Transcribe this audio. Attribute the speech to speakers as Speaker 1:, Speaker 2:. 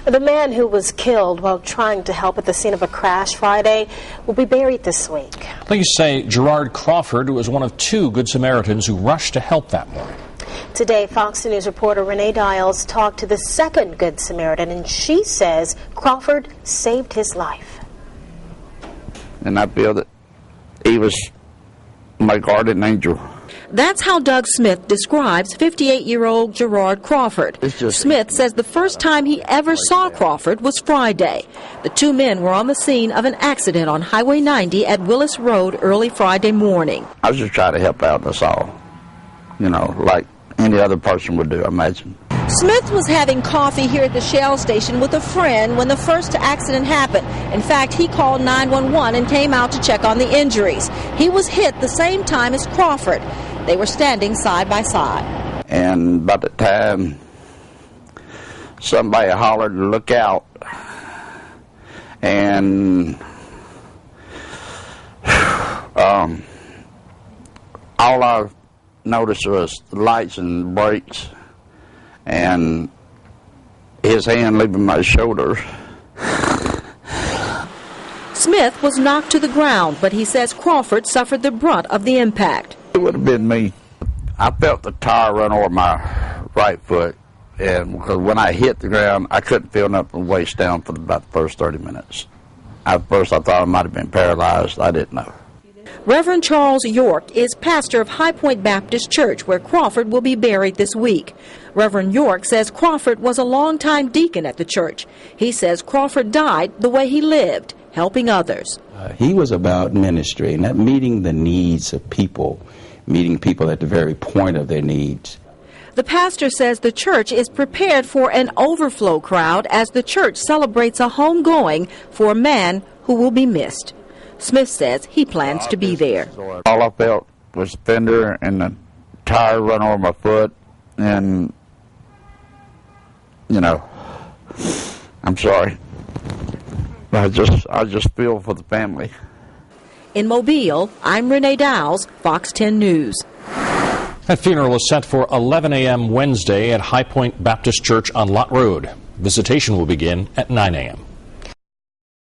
Speaker 1: The man who was killed while trying to help at the scene of a crash Friday will be buried this week.
Speaker 2: Police say Gerard Crawford was one of 2 Good Samaritans who rushed to help that morning.
Speaker 1: Today, Fox News reporter Renee Dials talked to the second Good Samaritan, and she says Crawford saved his life.
Speaker 3: And I feel that he was my guardian angel.
Speaker 4: That's how Doug Smith describes 58-year-old Gerard Crawford. Smith says the first time he ever saw Crawford was Friday. The 2 men were on the scene of an accident on Highway 90 at Willis Road early Friday morning.
Speaker 3: I was just trying to help out us all, you know, like any other person would do, I imagine.
Speaker 4: Smith was having coffee here at the Shell station with a friend when the first accident happened. In fact, he called 911 and came out to check on the injuries. He was hit the same time as Crawford. They were standing side by side.
Speaker 3: And by the time somebody hollered to look out, and all I noticed was the lights and brakes, and his hand leaving my shoulder.
Speaker 4: Smith was knocked to the ground, but he says Crawford suffered the brunt of the impact.
Speaker 3: It would have been me. I felt the tire run over my right foot, and because when I hit the ground, I couldn't feel nothing waist down for about the first 30 minutes. At first, I thought I might have been paralyzed. I didn't know.
Speaker 4: Reverend Charles York is pastor of High Point Baptist Church, where Crawford will be buried this week. Reverend York says Crawford was a longtime deacon at the church. He says Crawford died the way he lived, helping others.
Speaker 5: He was about ministry, and that meeting the needs of people, meeting people at the very point of their needs.
Speaker 4: The pastor says the church is prepared for an overflow crowd as the church celebrates a homegoing for a man who will be missed. Smith says he plans to be there.
Speaker 3: All I felt was the fender and the tire run over my foot, and, you know, I'm sorry. I just feel for the family.
Speaker 4: In Mobile, I'm Renee Dials, Fox 10 News.
Speaker 2: That funeral is set for 11 a.m. Wednesday at High Point Baptist Church on Lott Road. Visitation will begin at 9 a.m.